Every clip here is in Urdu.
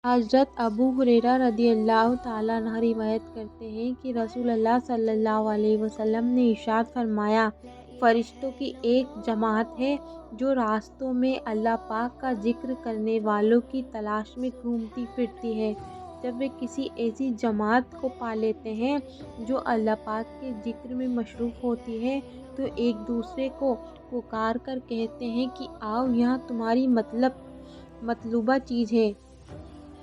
حضرت ابو ہریرہ رضی اللہ تعالیٰ عنہ روایت کرتے ہیں کہ رسول اللہ صلی اللہ علیہ وسلم نے ارشاد فرمایا، فرشتوں کی ایک جماعت ہے جو راستوں میں اللہ پاک کا ذکر کرنے والوں کی تلاش میں گھومتی پھرتی ہے۔ جب وہ کسی ایسی جماعت کو پا لیتے ہیں جو اللہ پاک کے ذکر میں مصروف ہوتی ہے تو ایک دوسرے کو پکار کر کہتے ہیں کہ آؤ یہاں تمہاری مطلوبہ چیز ہے۔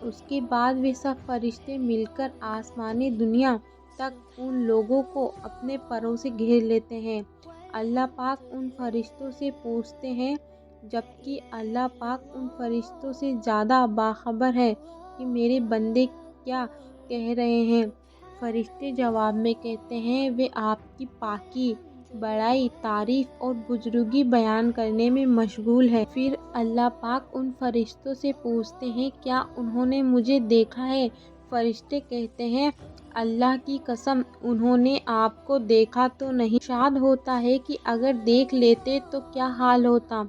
اس کے بعد وہ سب فرشتے مل کر آسمانی دنیا تک ان لوگوں کو اپنے پروں سے گھیر لیتے ہیں۔ اللہ پاک ان فرشتوں سے پوچھتے ہیں، جبکہ اللہ پاک ان فرشتوں سے زیادہ باخبر ہے کہ میرے بندے کیا کہہ رہے ہیں۔ فرشتے جواب میں کہتے ہیں، وہ آپ کی پاکی، بڑائی، تعریف اور بزرگی بیان کرنے میں مشغول ہے۔ پھر اللہ پاک ان فرشتوں سے پوچھتے ہیں، کیا انہوں نے مجھے دیکھا ہے؟ فرشتے کہتے ہیں، اللہ کی قسم انہوں نے آپ کو دیکھا تو نہیں۔ ارشاد ہوتا ہے کہ اگر دیکھ لیتے تو کیا حال ہوتا؟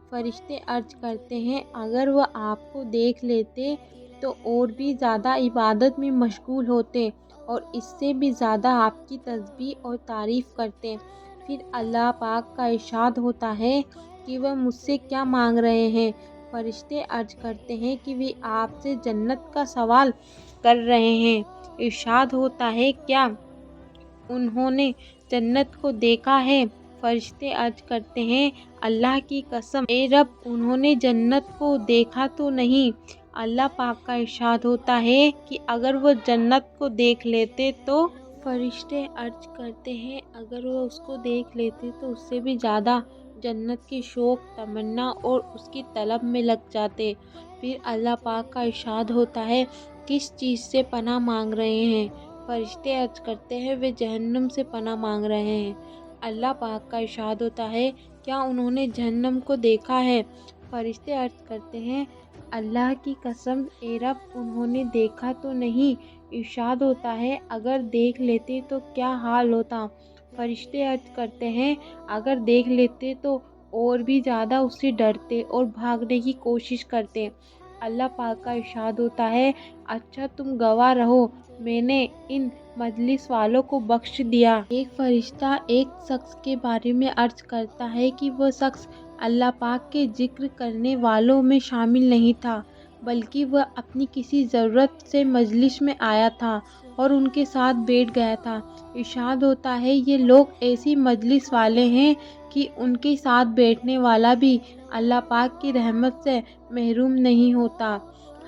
فرشتے عرض کرتے ہیں، اگر وہ آپ کو دیکھ لیتے تو اور بھی زیادہ عبادت میں مشغول ہوتے اور اس سے بھی زیادہ آپ کی تسبیح اور تعریف کرتے۔ پھر اللہ پاک کا ارشاد ہوتا ہے کہ وہ مجھ سے کیا مانگ رہے ہیں؟ فرشتے عرض کرتے ہیں کہ وہ آپ سے جنت کا سوال کر رہے ہیں۔ ارشاد ہوتا ہے، کیا انہوں نے جنت کو دیکھا ہے؟ فرشتے عرض کرتے ہیں، اللہ کی قسم اے رب انہوں نے جنت کو دیکھا تو نہیں۔ اللہ پاک کا ارشاد ہوتا ہے کہ اگر وہ جنت کو دیکھ لیتے تو فرشتے عرض کرتے ہیں، اگر وہ اس کو دیکھ لیتے تو اس سے بھی زیادہ جنت کے شوق، تمنا اور اس کی طلب میں لگ جاتے۔ پھر اللہ پاک کا ارشاد ہوتا ہے، کس چیز سے پناہ مانگ رہے ہیں؟ فرشتے عرض کرتے ہیں، وہ جہنم سے پناہ مانگ رہے ہیں۔ اللہ پاک کا ارشاد ہوتا ہے، کیا انہوں نے جہنم کو دیکھا ہے؟ فرشتے عرض کرتے ہیں، اللہ کی قسم اے رب انہوں نے دیکھا تو نہیں۔ ارشاد ہوتا ہے، اگر دیکھ لیتے تو کیا حال ہوتا؟ فرشتے عرض کرتے ہیں، اگر دیکھ لیتے تو اور بھی زیادہ اس سے ڈرتے اور بھاگنے کی کوشش کرتے۔ اللہ پاک کا ارشاد ہوتا ہے، اچھا تم گواہ رہو، میں نے ان مجلس والوں کو بخش دیا۔ ایک فرشتہ ایک شخص کے بارے میں عرض کرتا ہے کہ وہ شخص اللہ پاک کے ذکر کرنے والوں میں شامل نہیں تھا، بلکہ وہ اپنی کسی ضرورت سے مجلس میں آیا تھا اور ان کے ساتھ بیٹھ گیا تھا۔ ارشاد ہوتا ہے، یہ لوگ ایسی مجلس والے ہیں کہ ان کے ساتھ بیٹھنے والا بھی اللہ پاک کی رحمت سے محروم نہیں ہوتا۔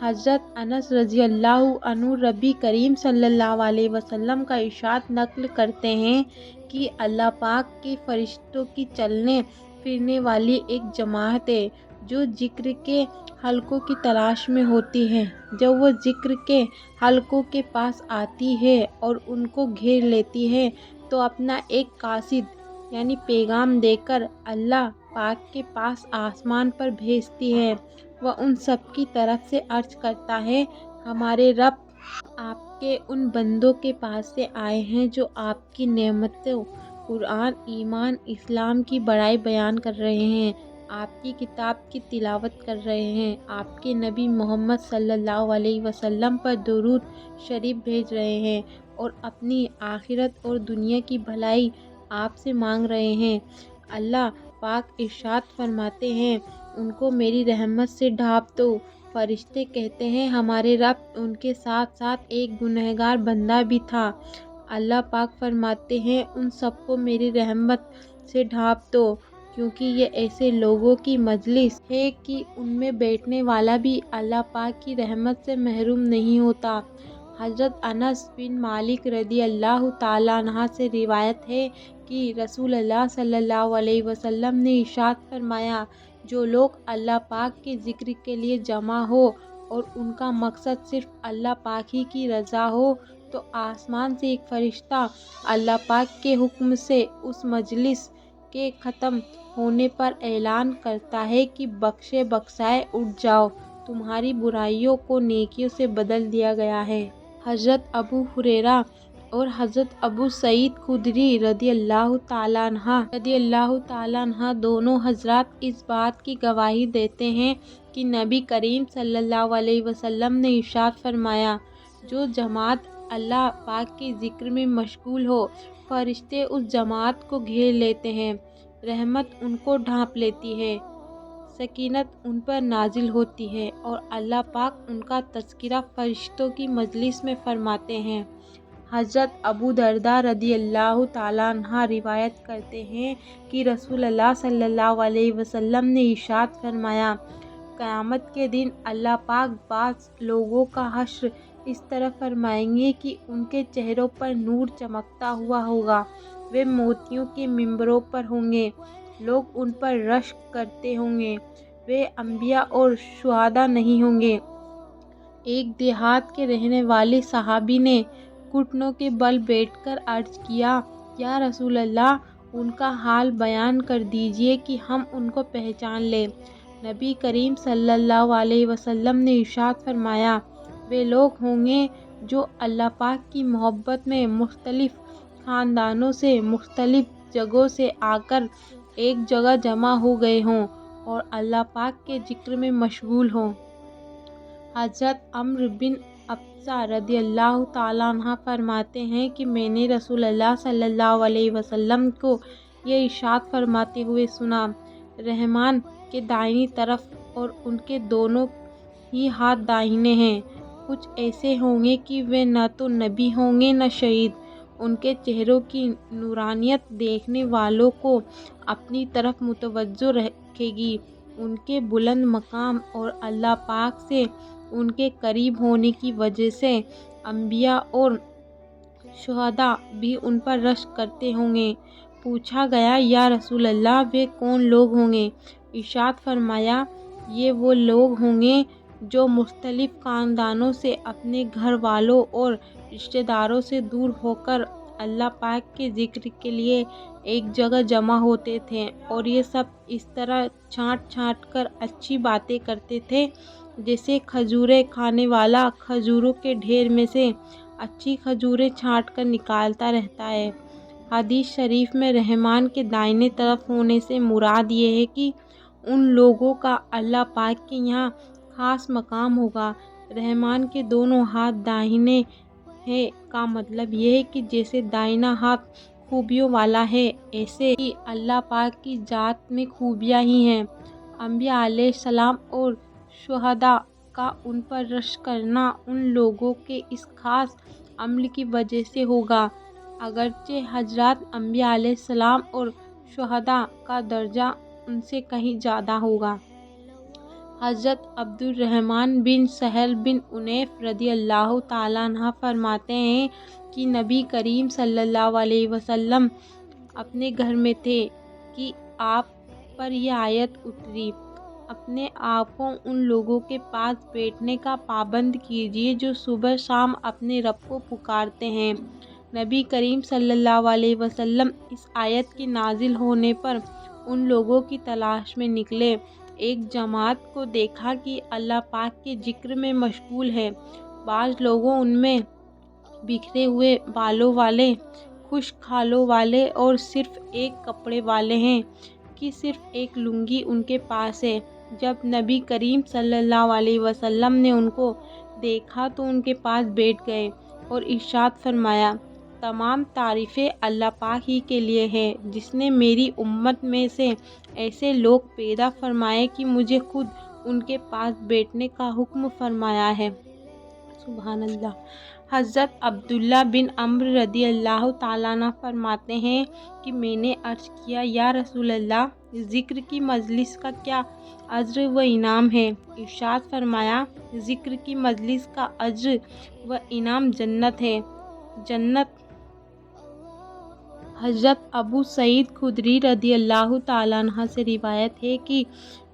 حضرت انس رضی اللہ عنہ نبی کریم صلی اللہ علیہ وسلم کا ارشاد نقل کرتے ہیں کہ اللہ پاک کے فرشتوں کی چلنے پھرنے والی ایک جماعت ہے جو ذکر کے حلقوں کی تلاش میں ہوتی ہے۔ جب وہ ذکر کے حلقوں کے پاس آتی ہے اور ان کو گھیر لیتی ہے تو اپنا ایک قاصد یعنی پیغام دے کر اللہ پاک کے پاس آسمان پر بھیجتی ہے۔ وہ ان سب کی طرف سے عرض کرتا ہے، ہمارے رب آپ کے ان بندوں کے پاس سے آئے ہیں جو آپ کی نعمتوں، قرآن، ایمان، اسلام کی بڑائی بیان کر رہے ہیں، آپ کی کتاب کی تلاوت کر رہے ہیں، آپ کے نبی محمد صلی اللہ علیہ وسلم پر درود شریف بھیج رہے ہیں اور اپنی آخرت اور دنیا کی بھلائی آپ سے مانگ رہے ہیں۔ اللہ پاک ارشاد فرماتے ہیں، ان کو میری رحمت سے ڈھانپ دو۔ فرشتے کہتے ہیں، ہمارے رب ان کے ساتھ ساتھ ایک گنہگار بندہ بھی تھا۔ اللہ پاک فرماتے ہیں، ان سب کو میری رحمت سے ڈھانپ دو، کیونکہ یہ ایسے لوگوں کی مجلس ہے کہ ان میں بیٹھنے والا بھی اللہ پاک کی رحمت سے محروم نہیں ہوتا۔ حضرت انس بن مالک رضی اللہ تعالیٰ عنہ سے روایت ہے کہ رسول اللہ صلی اللہ علیہ وسلم نے ارشاد فرمایا، جو لوگ اللہ پاک کے ذکر کے لیے جمع ہو اور ان کا مقصد صرف اللہ پاک ہی کی رضا ہو تو آسمان سے ایک فرشتہ اللہ پاک کے حکم سے اس مجلس کے ختم ہونے پر اعلان کرتا ہے کہ بخشے بخشائے اٹھ جاؤ، تمہاری برائیوں کو نیکیوں سے بدل دیا گیا ہے۔ حضرت ابو ہریرہ اور حضرت ابو سعید خدری رضی اللہ تعالیٰ عنہ دونوں حضرات اس بات کی گواہی دیتے ہیں کہ کہ نبی کریم صلی اللہ علیہ وسلم نے ارشاد فرمایا، جو جماعت اللہ پاک کے ذکر میں مشغول ہو، فرشتے اس جماعت کو گھیر لیتے ہیں، رحمت ان کو ڈھانپ لیتی ہے، سکینت ان پر نازل ہوتی ہے، اور اللہ پاک ان کا تذکرہ فرشتوں کی مجلس میں فرماتے ہیں۔ حضرت ابو درداء رضی اللہ تعالیٰ عنہ روایت کرتے ہیں کہ رسول اللہ صلی اللہ علیہ وسلم نے ارشاد فرمایا، قیامت کے دن اللہ پاک بعض لوگوں کا حشر اس طرح فرمائیں گے کہ ان کے چہروں پر نور چمکتا ہوا ہوگا، وہ موتیوں کے ممبروں پر ہوں گے، لوگ ان پر رشک کرتے ہوں گے، وہ انبیاء اور شہداء نہیں ہوں گے۔ ایک دیہات کے رہنے والے صحابی نے گھٹنوں کے بل بیٹھ کر عرض کیا، یا رسول اللہ، ان کا حال بیان کر دیجئے کہ ہم ان کو پہچان لیں۔ نبی کریم صلی اللہ علیہ وسلم نے ارشاد فرمایا، وہ لوگ ہوں گے جو اللہ پاک کی محبت میں مختلف خاندانوں سے، مختلف جگہوں سے آ کر ایک جگہ جمع ہو گئے ہوں اور اللہ پاک کے ذکر میں مشغول ہوں۔ حضرت عمرو بن ابسہ رضی اللہ تعالیٰ عنہ فرماتے ہیں کہ میں نے رسول اللہ صلی اللہ علیہ وسلم کو یہ ارشاد فرماتے ہوئے سنا، رحمان کے دائنی طرف اور ان کے دونوں ہی ہاتھ داہنے ہیں، کچھ ایسے ہوں گے کہ وہ نہ تو نبی ہوں گے نہ شہید، ان کے چہروں کی نورانیت دیکھنے والوں کو اپنی طرف متوجہ رکھے گی، ان کے بلند مقام اور اللہ پاک سے ان کے قریب ہونے کی وجہ سے انبیاء اور شہداء بھی ان پر رشک کرتے ہوں گے۔ پوچھا گیا، یا رسول اللہ، وہ کون لوگ ہوں گے؟ ارشاد فرمایا، یہ وہ لوگ ہوں گے جو مختلف خاندانوں سے، اپنے گھر والوں اور رشتہ داروں سے دور ہو کر اللہ پاک کے ذکر کے لیے ایک جگہ جمع ہوتے تھے، اور یہ سب اس طرح چھانٹ چھانٹ کر اچھی باتیں کرتے تھے جیسے کھجوریں کھانے والا کھجوروں کے ڈھیر میں سے اچھی کھجوریں چھانٹ کر نکالتا رہتا ہے۔ حدیث شریف میں رحمان کے دائیں طرف ہونے سے مراد یہ ہے کہ ان لوگوں کا اللہ پاک کے یہاں خاص مقام ہوگا۔ رحمان کے دونوں ہاتھ داہنے ہیں کا مطلب یہ ہے کہ جیسے دائنا ہاتھ خوبیوں والا ہے، ایسے ہی اللہ پاک کی ذات میں خوبیاں ہی ہیں۔ انبیاء علیہ السلام اور شہداء کا ان پر رشک کرنا ان لوگوں کے اس خاص عمل کی وجہ سے ہوگا، اگرچہ حضرات انبیاء علیہ السلام اور شہداء کا درجہ ان سے کہیں زیادہ ہوگا۔ حضرت عبد الرحمن بن سہل بن عنیف رضی اللہ تعالیٰ عنہ فرماتے ہیں کہ نبی کریم صلی اللہ علیہ وسلم اپنے گھر میں تھے کہ آپ پر یہ آیت اتری، اپنے آپ کو ان لوگوں کے پاس بیٹھنے کا پابند کیجیے جو صبح شام اپنے رب کو پکارتے ہیں۔ نبی کریم صلی اللہ علیہ وسلم اس آیت کے نازل ہونے پر ان لوگوں کی تلاش میں نکلے۔ ایک جماعت کو دیکھا کہ اللہ پاک کے ذکر میں مشغول ہے، بعض لوگوں ان میں بکھرے ہوئے بالوں والے، خشک کھالوں والے اور صرف ایک کپڑے والے ہیں کہ صرف ایک لنگی ان کے پاس ہے۔ جب نبی کریم صلی اللہ علیہ وسلم نے ان کو دیکھا تو ان کے پاس بیٹھ گئے اور ارشاد فرمایا، تمام تعریفیں اللہ پاک ہی کے لیے ہے جس نے میری امت میں سے ایسے لوگ پیدا فرمائے کہ مجھے خود ان کے پاس بیٹھنے کا حکم فرمایا ہے۔ سبحان اللہ۔ حضرت عبداللہ بن عمرو رضی اللہ تعالیٰ عنہ فرماتے ہیں کہ میں نے عرض کیا، یا رسول اللہ، ذکر کی مجلس کا کیا اجر و انعام ہے؟ ارشاد فرمایا، ذکر کی مجلس کا اجر و انعام جنت ہے، جنت۔ حضرت ابو سعید خدری رضی اللہ تعالیٰ عنہ سے روایت ہے کہ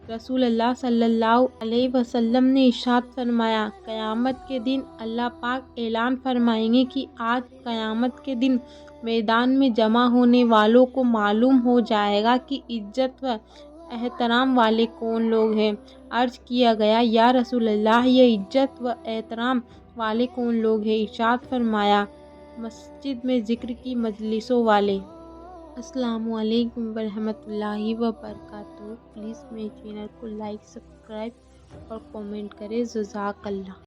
رسول اللہ صلی اللہ علیہ وسلم نے ارشاد فرمایا، قیامت کے دن اللہ پاک اعلان فرمائیں گے کہ آج قیامت کے دن میدان میں جمع ہونے والوں کو معلوم ہو جائے گا کہ عزت و احترام والے کون لوگ ہیں۔ عرض کیا گیا، یا رسول اللہ، یہ عزت و احترام والے کون لوگ ہیں؟ ارشاد فرمایا، مسجد میں ذکر کی مجلسوں والے۔ السلام علیکم ورحمۃ اللہ وبرکاتہ۔ پلیز میرے چینل کو لائک، سبسکرائب اور کومنٹ کریں جزاک اللہ۔